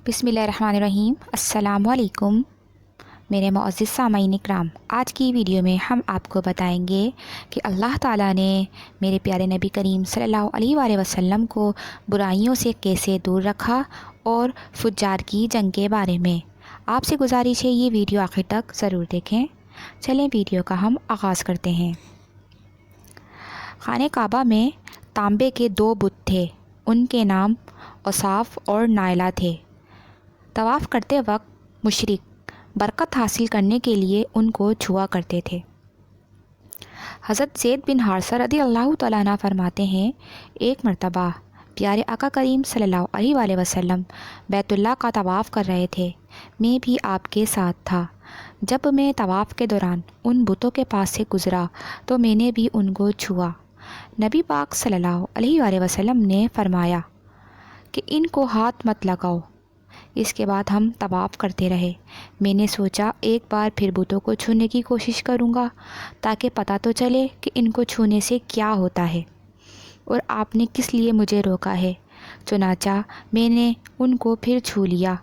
بسم اللہ الرحمن الرحیم۔ السلام علیکم میرے معزز سامعین اکرام، آج کی ویڈیو میں ہم آپ کو بتائیں گے کہ اللہ تعالیٰ نے میرے پیارے نبی کریم صلی اللہ علیہ وآلہ وسلم کو برائیوں سے کیسے دور رکھا اور فجار کی جنگ کے بارے میں۔ آپ سے گزارش ہے یہ ویڈیو آخر تک ضرور دیکھیں۔ چلیں ویڈیو کا ہم آغاز کرتے ہیں۔ خانہ کعبہ میں تانبے کے 2 بت تھے، ان کے نام اوصاف اور نائلہ تھے۔ طواف کرتے وقت مشرک برکت حاصل کرنے کے لیے ان کو چھوا کرتے تھے۔ حضرت زید بن حارثہ رضی اللہ تعالیٰ عنہ فرماتے ہیں، ایک مرتبہ پیارے آقا کریم صلی اللہ علیہ وآلہ وسلم بیت اللہ کا طواف کر رہے تھے، میں بھی آپ کے ساتھ تھا۔ جب میں طواف کے دوران ان بتوں کے پاس سے گزرا تو میں نے بھی ان کو چھوا۔ نبی پاک صلی اللہ علیہ وآلہ وسلم نے فرمایا کہ ان کو ہاتھ مت لگاؤ۔ اس کے بعد ہم طواف کرتے رہے۔ میں نے سوچا ایک بار پھر بتوں کو چھونے کی کوشش کروں گا تاکہ پتہ تو چلے کہ ان کو چھونے سے کیا ہوتا ہے اور آپ نے کس لیے مجھے روکا ہے۔ چنانچہ میں نے ان کو پھر چھو لیا۔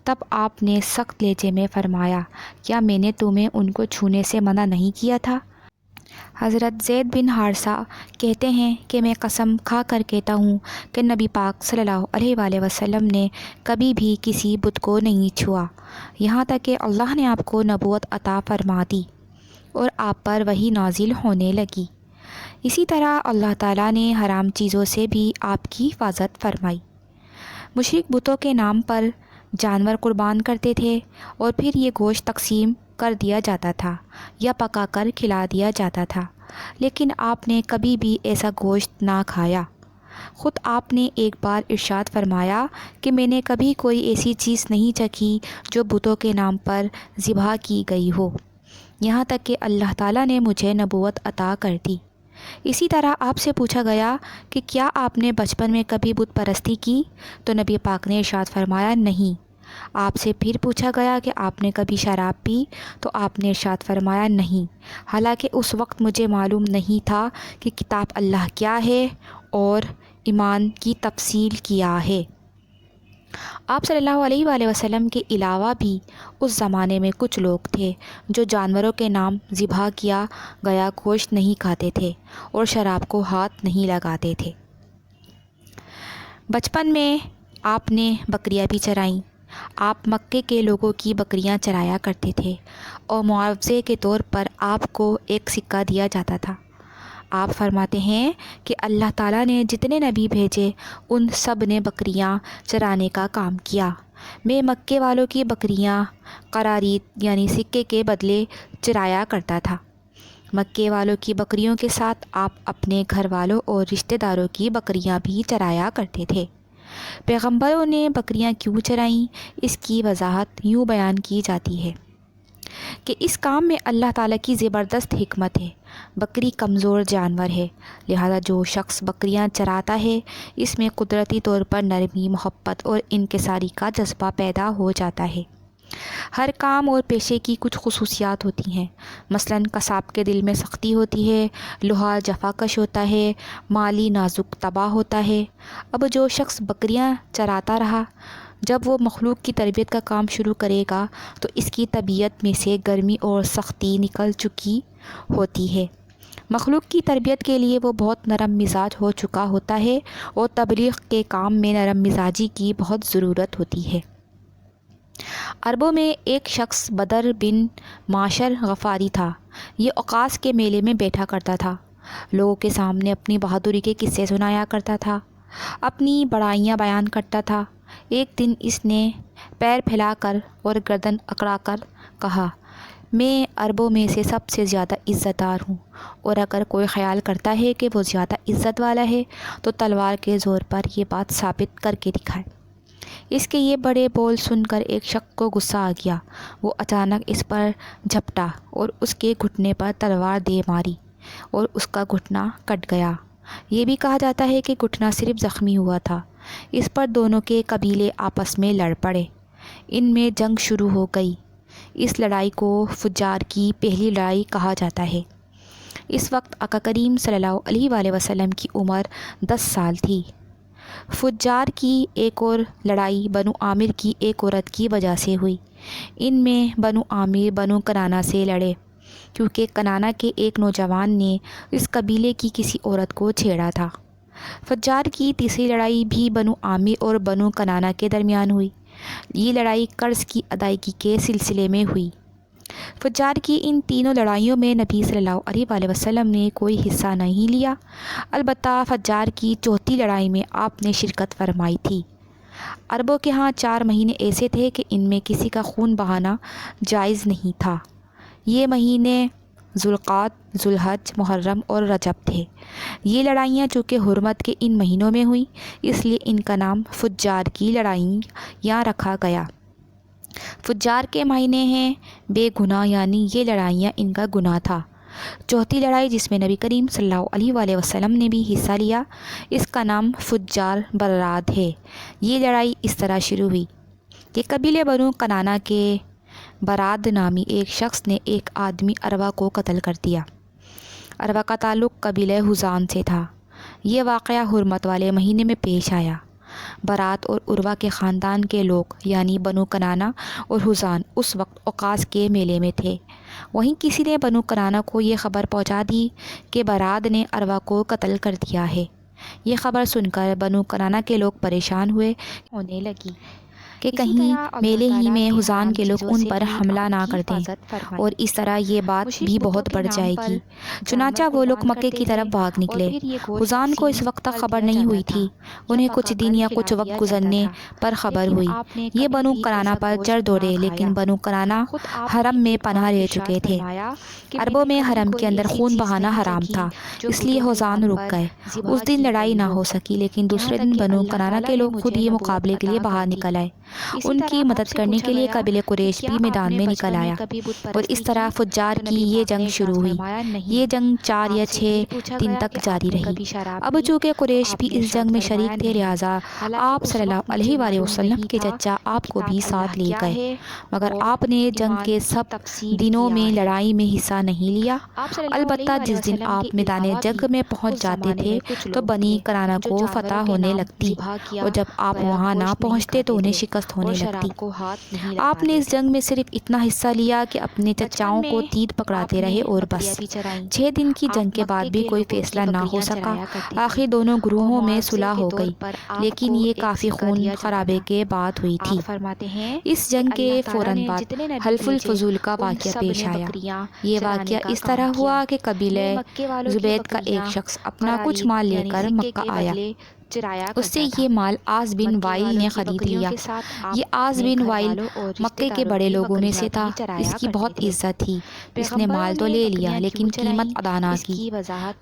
تب آپ نے سخت لہجے میں فرمایا، کیا میں نے تمہیں ان کو چھونے سے منع نہیں کیا تھا؟ حضرت زید بن حارثہ کہتے ہیں کہ میں قسم کھا کر کہتا ہوں کہ نبی پاک صلی اللہ علیہ وآلہ وسلم نے کبھی بھی کسی بت کو نہیں چھوا، یہاں تک کہ اللہ نے آپ کو نبوت عطا فرما دی اور آپ پر وحی نازل ہونے لگی۔ اسی طرح اللہ تعالیٰ نے حرام چیزوں سے بھی آپ کی حفاظت فرمائی۔ مشرک بتوں کے نام پر جانور قربان کرتے تھے اور پھر یہ گوشت تقسیم کر دیا جاتا تھا یا پکا کر کھلا دیا جاتا تھا، لیکن آپ نے کبھی بھی ایسا گوشت نہ کھایا۔ خود آپ نے ایک بار ارشاد فرمایا کہ میں نے کبھی کوئی ایسی چیز نہیں چکھی جو بتوں کے نام پر ذبح کی گئی ہو، یہاں تک کہ اللہ تعالیٰ نے مجھے نبوت عطا کر دی۔ اسی طرح آپ سے پوچھا گیا کہ کیا آپ نے بچپن میں کبھی بت پرستی کی؟ تو نبی پاک نے ارشاد فرمایا نہیں۔ آپ سے پھر پوچھا گیا کہ آپ نے کبھی شراب پی؟ تو آپ نے ارشاد فرمایا نہیں، حالانکہ اس وقت مجھے معلوم نہیں تھا کہ کتاب اللہ کیا ہے اور ایمان کی تفصیل کیا ہے۔ آپ صلی اللہ علیہ وآلہ وسلم کے علاوہ بھی اس زمانے میں کچھ لوگ تھے جو جانوروں کے نام ذبح کیا گیا گوشت نہیں کھاتے تھے اور شراب کو ہاتھ نہیں لگاتے تھے۔ بچپن میں آپ نے بکریاں بھی چرائیں۔ آپ مکے کے لوگوں کی بکریاں چرایا کرتے تھے اور معاوضے کے طور پر آپ کو ایک سکہ دیا جاتا تھا۔ آپ فرماتے ہیں کہ اللہ تعالیٰ نے جتنے نبی بھیجے ان سب نے بکریاں چرانے کا کام کیا۔ میں مکے والوں کی بکریاں قراریط یعنی سکے کے بدلے چرایا کرتا تھا۔ مکے والوں کی بکریوں کے ساتھ آپ اپنے گھر والوں اور رشتہ داروں کی بکریاں بھی چرایا کرتے تھے۔ پیغمبروں نے بکریاں کیوں چرائیں، اس کی وضاحت یوں بیان کی جاتی ہے کہ اس کام میں اللہ تعالیٰ کی زبردست حکمت ہے۔ بکری کمزور جانور ہے، لہذا جو شخص بکریاں چراتا ہے اس میں قدرتی طور پر نرمی، محبت اور انکساری کا جذبہ پیدا ہو جاتا ہے۔ ہر کام اور پیشے کی کچھ خصوصیات ہوتی ہیں، مثلاً قصاب کے دل میں سختی ہوتی ہے، لوہار جفا کش ہوتا ہے، مالی نازک طبع ہوتا ہے۔ اب جو شخص بکریاں چراتا رہا، جب وہ مخلوق کی تربیت کا کام شروع کرے گا تو اس کی طبیعت میں سے گرمی اور سختی نکل چکی ہوتی ہے۔ مخلوق کی تربیت کے لیے وہ بہت نرم مزاج ہو چکا ہوتا ہے اور تبلیغ کے کام میں نرم مزاجی کی بہت ضرورت ہوتی ہے۔ عربوں میں ایک شخص بدر بن معشر غفاری تھا۔ یہ اوقاس کے میلے میں بیٹھا کرتا تھا، لوگوں کے سامنے اپنی بہادری کے قصے سنایا کرتا تھا، اپنی بڑائیاں بیان کرتا تھا۔ ایک دن اس نے پیر پھیلا کر اور گردن اکڑا کر کہا، میں عربوں میں سے سب سے زیادہ عزت دار ہوں، اور اگر کوئی خیال کرتا ہے کہ وہ زیادہ عزت والا ہے تو تلوار کے زور پر یہ بات ثابت کر کے دکھائے۔ اس کے یہ بڑے بول سن کر ایک شخص کو غصہ آ گیا۔ وہ اچانک اس پر جھپٹا اور اس کے گھٹنے پر تلوار دے ماری اور اس کا گھٹنا کٹ گیا۔ یہ بھی کہا جاتا ہے کہ گھٹنا صرف زخمی ہوا تھا۔ اس پر دونوں کے قبیلے آپس میں لڑ پڑے، ان میں جنگ شروع ہو گئی۔ اس لڑائی کو فجار کی پہلی لڑائی کہا جاتا ہے۔ اس وقت آقا کریم صلی اللہ علیہ وآلہ وسلم کی عمر 10 سال تھی۔ فجار کی ایک اور لڑائی بنو عامر کی ایک عورت کی وجہ سے ہوئی۔ ان میں بنو عامر بنو کنانہ سے لڑے کیونکہ کنانہ کے ایک نوجوان نے اس قبیلے کی کسی عورت کو چھیڑا تھا۔ فجار کی تیسری لڑائی بھی بنو عامر اور بنو کنانہ کے درمیان ہوئی۔ یہ لڑائی قرض کی ادائیگی کے سلسلے میں ہوئی۔ فجار کی ان تینوں لڑائیوں میں نبی صلی اللہ علیہ وآلہ وسلم نے کوئی حصہ نہیں لیا، البتہ فجار کی چوتھی لڑائی میں آپ نے شرکت فرمائی تھی۔ عربوں کے ہاں 4 مہینے ایسے تھے کہ ان میں کسی کا خون بہانا جائز نہیں تھا۔ یہ مہینے ذوالقعدہ، ذوالحج، محرم اور رجب تھے۔ یہ لڑائیاں چونکہ حرمت کے ان مہینوں میں ہوئیں اس لیے ان کا نام فجار کی لڑائیاں رکھا گیا۔ فجار کے معنی ہیں بے گناہ، یعنی یہ لڑائیاں ان کا گناہ تھا۔ چوتھی لڑائی جس میں نبی کریم صلی اللہ علیہ وآلہ وسلم نے بھی حصہ لیا، اس کا نام فجار براد ہے۔ یہ لڑائی اس طرح شروع ہوئی کہ قبیلے بنو کنانہ کے براد نامی ایک شخص نے ایک آدمی عروہ کو قتل کر دیا۔ عروہ کا تعلق قبیلہ حزام سے تھا۔ یہ واقعہ حرمت والے مہینے میں پیش آیا۔ برات اور عروہ کے خاندان کے لوگ یعنی بنو کنانہ اور حزام اس وقت اوقاز کے میلے میں تھے۔ وہیں کسی نے بنو کنانہ کو یہ خبر پہنچا دی کہ برات نے عروہ کو قتل کر دیا ہے۔ یہ خبر سن کر بنو کنانہ کے لوگ پریشان ہونے لگی کہ کہیں میلے ہی میں حزام کے لوگ ان پر حملہ نہ کر دیں اور اس طرح یہ بات بھی بہت بڑھ جائے گی۔ چنانچہ وہ لوگ مکے کی طرف بھاگ نکلے۔ حزام کو اس وقت تک خبر نہیں ہوئی تھی، انہیں کچھ دن یا کچھ وقت گزرنے پر خبر ہوئی۔ یہ بنو کنانہ پر چڑھ دوڑے، لیکن بنو کنانہ حرم میں پناہ لے چکے تھے۔ عربوں میں حرم کے اندر خون بہانا حرام تھا، اس لیے حزام رک گئے۔ اس دن لڑائی نہ ہو سکی، لیکن دوسرے دن بنو کنانہ کے لوگ خود ہی مقابلے کے لیے باہر نکل آئے۔ ان کی مدد کرنے کے لیے قبیلہ قریش بھی میدان میں نکل آیا اور اس طرح فجار کی یہ جنگ شروع ہوئی۔ یہ جنگ 4 یا 6 دن تک جاری رہی۔ اب چونکہ قریش بھی اس جنگ میں شریک تھے، لہٰذا آپ صلی اللہ علیہ وآلہ وسلم کے چچا آپ کو بھی ساتھ لے گئے، مگر آپ نے جنگ کے سب دنوں میں لڑائی میں حصہ نہیں لیا۔ البتہ جس دن آپ میدان جنگ میں پہنچ جاتے تھے تو بنی کنانہ کو فتح ہونے لگتی، اور جب آپ وہاں نہ پہنچتے تو انہیں شکست ہونے لگتی۔ آپ نے اس جنگ میں صرف اتنا حصہ لیا کہ اپنے چچاؤں کو تیر پکڑاتے رہے اور بس۔ 6 دن کی جنگ کے بعد بھی کوئی فیصلہ نہ ہو سکا۔ آخر دونوں گروہوں میں صلح ہو گئی، لیکن یہ کافی خون خرابے کے بعد ہوئی تھی۔ اس جنگ کے فوراً بعد حلف الفضول کا واقعہ پیش آیا۔ یہ واقعہ اس طرح ہوا کہ قبیلہ زبید کا ایک شخص اپنا کچھ مال لے کر مکہ آیا۔ اس سے یہ مال عاص بن وائل نے خرید لیا۔ یہ عاص بن وائل مکے کے بڑے لوگوں میں سے تھا، اس کی بہت عزت تھی۔ اس نے مال تو لے لیا لیکن قیمت ادا نہ کی۔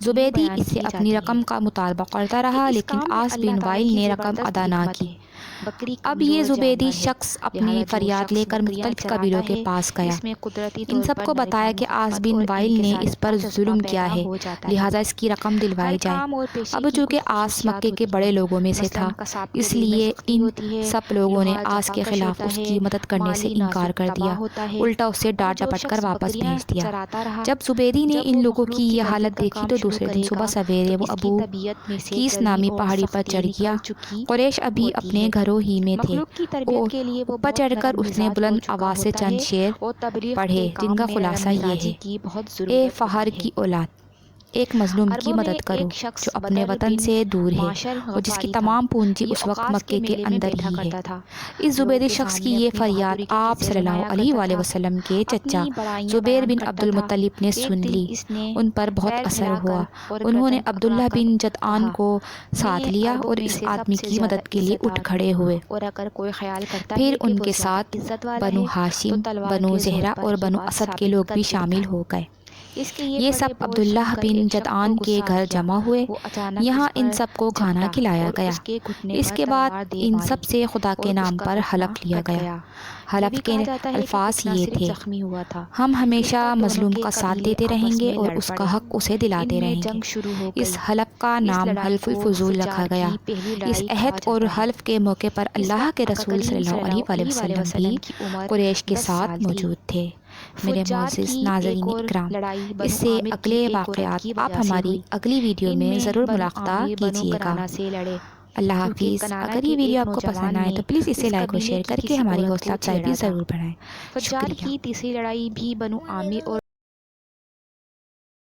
زبیدی اس سے اپنی رقم کا مطالبہ کرتا رہا، لیکن عاص بن وائل نے رقم ادا نہ کی۔ اب یہ زبیدی شخص اپنی فریاد لے کر مختلف قبیلوں کے پاس گیا۔ ان سب کو بتایا کہ عاص بن وائل نے اس پر ظلم کیا ہے، لہٰذا اس کی رقم دلوائی جائے۔ اب چونکہ عاص مکے کے بڑے لوگوں میں سے تھا، اس لیے ان سب لوگوں نے عاص کے خلاف اس کی مدد کرنے سے انکار کر دیا، الٹا اسے ڈانٹ ڈپٹ کر واپس بھیج دیا۔ جب زبیدی نے ان لوگوں کی یہ حالت دیکھی تو دوسرے دن صبح سویرے وہ ابو قیس نامی پہاڑی پر چڑھ گیا۔ قریش ابھی اپنے گھروں ہی میں تھے۔ اوپر چڑھ کر اس نے بلند آواز سے چند شعر پڑھے جن کا خلاصہ یہ ہے: اے فہر کی اولاد، ایک مظلوم کی مدد کرو جو اپنے وطن سے دور ہے اور جس کی تمام پونجی اس وقت مکے کے اندر ہی ہے۔ اس زبیدی شخص کی یہ فریاد آپ صلی اللہ علیہ وآلہ وسلم کے چچا زبیر بن عبد المطلب نے سن لی۔ ان پر بہت اثر ہوا۔ انہوں نے عبداللہ بن جدعان کو ساتھ لیا اور اس آدمی کی مدد کے لیے اٹھ کھڑے ہوئے۔ پھر ان کے ساتھ بنو ہاشم، بنو زہرہ اور بنو اسد کے لوگ بھی شامل ہو گئے۔ یہ سب عبداللہ بن جدعان کے گھر جمع ہوئے۔ یہاں ان سب کو کھانا کھلایا گیا۔ اس کے بعد ان سب سے خدا کے نام پر حلف لیا گیا۔ حلف کے الفاظ یہ تھے: ہم ہمیشہ مظلوم کا ساتھ دیتے رہیں گے اور اس کا حق اسے دلاتے رہیں گے۔ اس حلف کا نام حلف الفضول رکھا گیا۔ اس عہد اور حلف کے موقع پر اللہ کے رسول صلی اللہ علیہ وآلہ وسلم بھی قریش کے ساتھ موجود تھے۔ میرے معزز ناظرین اکرام، اس سے اگلے واقعات آپ ہماری اگلی ویڈیو میں ضرور ملاحظہ کیجیے گا۔ اللہ حافظ۔ اگر یہ ویڈیو آپ کو پسند آئے تو پلیز اسے لائک اور شیئر کر کے ہماری حوصلہ افزائی بھی ضرور بڑھائیں۔ فجار شکریہ۔ کی تیسری لڑائی بھی بنو عامر اور